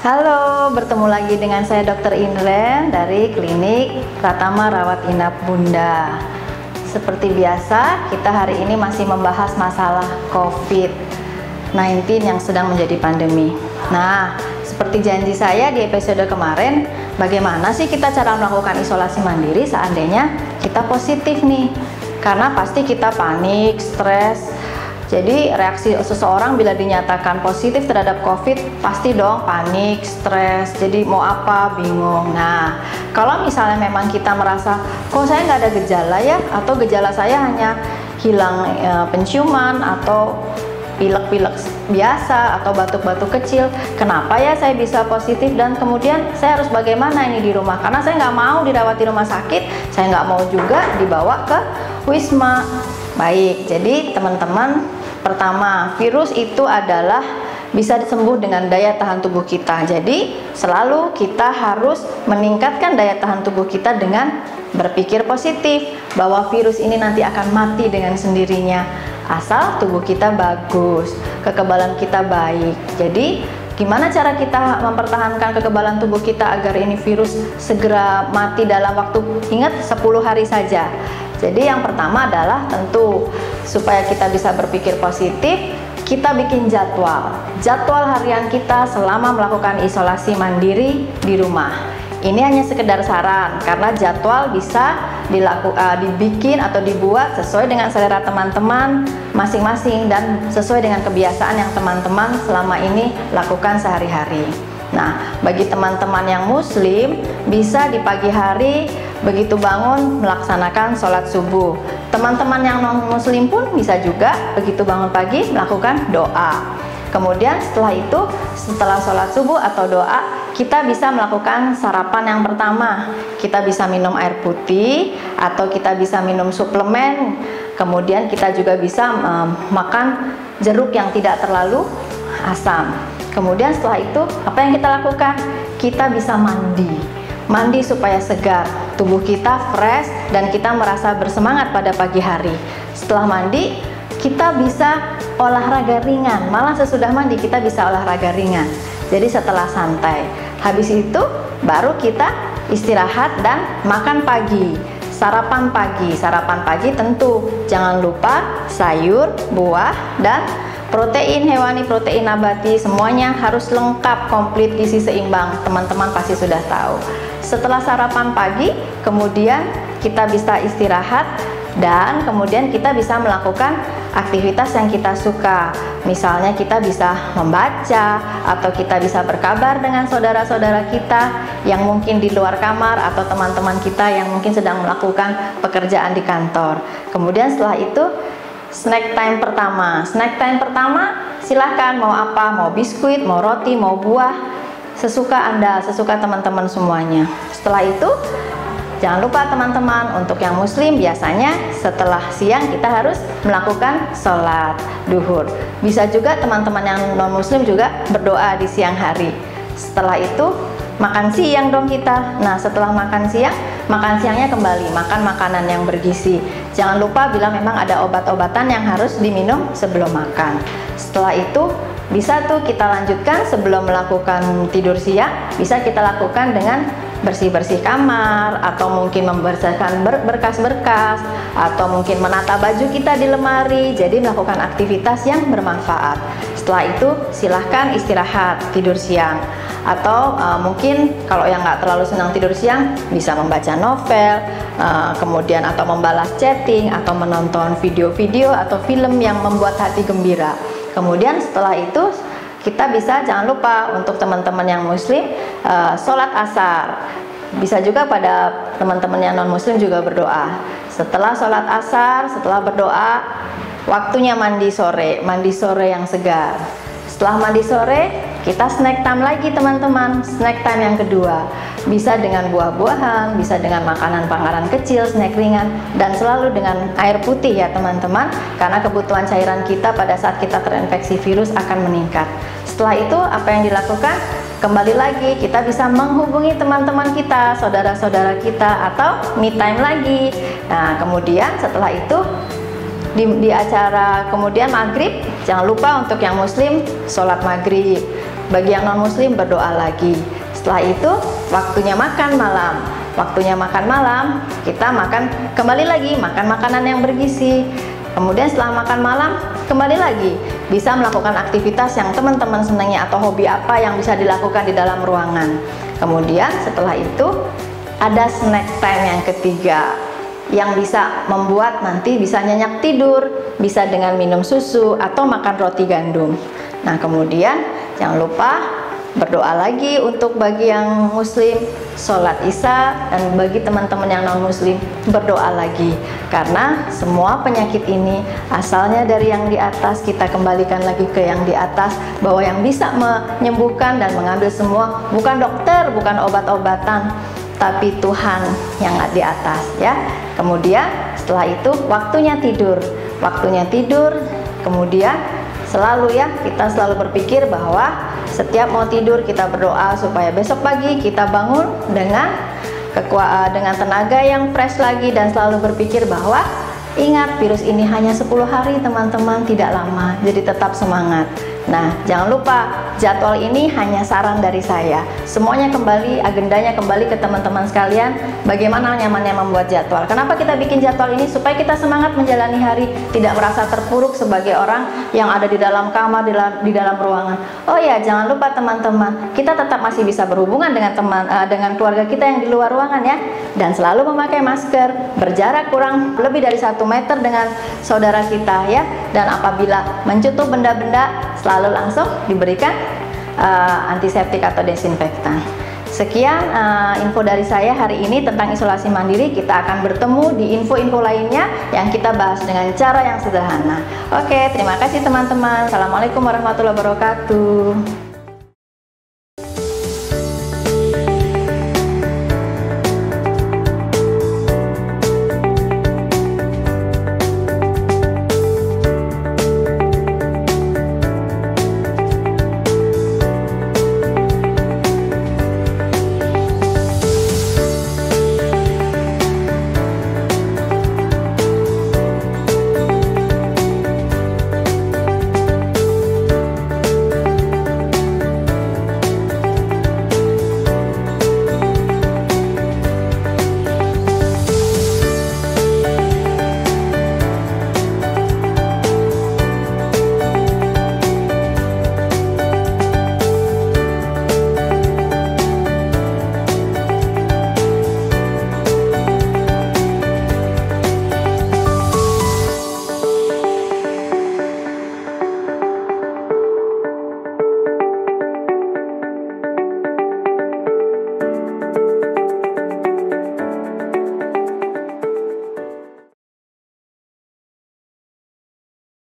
Halo, bertemu lagi dengan saya Dr. Indren dari Klinik Pratama Rawat Inap Bunda. Seperti biasa, kita hari ini masih membahas masalah COVID-19 yang sedang menjadi pandemi. Nah, seperti janji saya di episode kemarin, bagaimana sih kita cara melakukan isolasi mandiri seandainya kita positif nih? Karena pasti kita panik, stres. Jadi reaksi seseorang bila dinyatakan positif terhadap COVID pasti dong panik, stres, jadi mau apa, bingung. Nah, kalau misalnya memang kita merasa kok saya nggak ada gejala ya, atau gejala saya hanya hilang penciuman atau pilek-pilek biasa atau batuk-batuk kecil, kenapa ya saya bisa positif dan kemudian saya harus bagaimana ini di rumah? Karena saya nggak mau dirawat di rumah sakit, saya nggak mau juga dibawa ke Wisma. Baik, jadi teman-teman, pertama, virus itu adalah bisa disembuh dengan daya tahan tubuh kita. Jadi selalu kita harus meningkatkan daya tahan tubuh kita dengan berpikir positif bahwa virus ini nanti akan mati dengan sendirinya asal tubuh kita bagus, kekebalan kita baik. Jadi gimana cara kita mempertahankan kekebalan tubuh kita agar ini virus segera mati dalam waktu, ingat, 10 hari saja. Jadi yang pertama adalah tentu supaya kita bisa berpikir positif, kita bikin jadwal harian kita selama melakukan isolasi mandiri di rumah. Ini hanya sekedar saran karena jadwal bisa dibikin atau dibuat sesuai dengan selera teman-teman masing-masing dan sesuai dengan kebiasaan yang teman-teman selama ini lakukan sehari-hari. Nah, bagi teman-teman yang muslim bisa di pagi hari begitu bangun melaksanakan sholat subuh. Teman-teman yang non muslim pun bisa juga begitu bangun pagi melakukan doa. Kemudian setelah sholat subuh atau doa, kita bisa melakukan sarapan yang pertama. Kita bisa minum air putih atau kita bisa minum suplemen. Kemudian kita juga bisa makan jeruk yang tidak terlalu asam. Kemudian setelah itu apa yang kita lakukan? Kita bisa mandi supaya segar, tubuh kita fresh dan kita merasa bersemangat pada pagi hari. Setelah mandi, kita bisa olahraga ringan. Malah sesudah mandi kita bisa olahraga ringan. Jadi setelah santai, habis itu baru kita istirahat dan makan pagi. Sarapan pagi tentu jangan lupa sayur, buah, dan protein hewani, protein nabati, semuanya harus lengkap, komplit, gizi seimbang. Teman-teman pasti sudah tahu. Setelah sarapan pagi, kemudian kita bisa istirahat dan kemudian kita bisa melakukan aktivitas yang kita suka. Misalnya kita bisa membaca atau kita bisa berkabar dengan saudara-saudara kita yang mungkin di luar kamar atau teman-teman kita yang mungkin sedang melakukan pekerjaan di kantor. Kemudian setelah itu snack time pertama silahkan mau apa, mau biskuit, mau roti, mau buah, sesuka Anda, sesuka teman-teman semuanya. Setelah itu jangan lupa teman-teman, untuk yang muslim biasanya setelah siang kita harus melakukan sholat duhur. Bisa juga teman-teman yang non muslim juga berdoa di siang hari. Setelah itu makan siang dong kita. Nah, setelah makan siangnya kembali makan makanan yang bergizi. Jangan lupa bila memang ada obat-obatan yang harus diminum sebelum makan. Setelah itu bisa tuh kita lanjutkan sebelum melakukan tidur siang, bisa kita lakukan dengan bersih-bersih kamar atau mungkin membersihkan berkas-berkas atau mungkin menata baju kita di lemari. Jadi melakukan aktivitas yang bermanfaat. Setelah itu silahkan istirahat, tidur siang. Atau mungkin kalau yang nggak terlalu senang tidur siang bisa membaca novel, kemudian atau membalas chatting atau menonton video-video atau film yang membuat hati gembira. Kemudian setelah itu kita bisa, jangan lupa untuk teman-teman yang muslim, sholat asar. Bisa juga pada teman-teman yang non muslim juga berdoa. Setelah sholat asar, setelah berdoa, waktunya mandi sore yang segar. Setelah mandi sore, kita snack time lagi teman-teman. Snack time yang kedua, bisa dengan buah-buahan, bisa dengan makanan kecil, snack ringan, dan selalu dengan air putih ya teman-teman, karena kebutuhan cairan kita pada saat kita terinfeksi virus akan meningkat. Setelah itu apa yang dilakukan? Kembali lagi kita bisa menghubungi teman-teman kita, saudara-saudara kita, atau me time lagi. Nah, kemudian setelah itu di acara kemudian maghrib, jangan lupa untuk yang muslim sholat maghrib. Bagi yang non muslim berdoa lagi. Setelah itu waktunya makan malam. Waktunya makan malam, kita makan kembali lagi, makan makanan yang bergizi. Kemudian setelah makan malam, kembali lagi bisa melakukan aktivitas yang teman-teman senangnya atau hobi apa yang bisa dilakukan di dalam ruangan. Kemudian setelah itu ada snack time yang ketiga, yang bisa membuat nanti bisa nyenyak tidur, bisa dengan minum susu atau makan roti gandum. Nah, kemudian jangan lupa berdoa lagi untuk bagi yang muslim, sholat isya, dan bagi teman-teman yang non muslim berdoa lagi, karena semua penyakit ini asalnya dari yang di atas. Kita kembalikan lagi ke yang di atas, bahwa yang bisa menyembuhkan dan mengambil semua bukan dokter, bukan obat-obatan, tapi Tuhan yang di atas, ya. Kemudian setelah itu waktunya tidur. Kemudian selalu, ya, kita selalu berpikir bahwa setiap mau tidur kita berdoa supaya besok pagi kita bangun dengan tenaga yang fresh lagi, dan selalu berpikir bahwa ingat, virus ini hanya 10 hari teman-teman, tidak lama, jadi tetap semangat. Nah, jangan lupa, jadwal ini hanya saran dari saya. Semuanya kembali, agendanya kembali ke teman-teman sekalian, bagaimana nyamannya membuat jadwal. Kenapa kita bikin jadwal ini? Supaya kita semangat menjalani hari, tidak merasa terpuruk sebagai orang yang ada di dalam kamar, di dalam ruangan. Oh ya, jangan lupa teman-teman, kita tetap masih bisa berhubungan dengan dengan keluarga kita yang di luar ruangan, ya. Dan selalu memakai masker, berjarak kurang lebih dari 1 meter dengan saudara kita, ya. Dan apabila menyentuh benda-benda, selalu langsung diberikan antiseptik atau desinfektan. Sekian info dari saya hari ini tentang isolasi mandiri. Kita akan bertemu di info-info lainnya yang kita bahas dengan cara yang sederhana. Oke, terima kasih teman-teman. Assalamualaikum warahmatullahi wabarakatuh.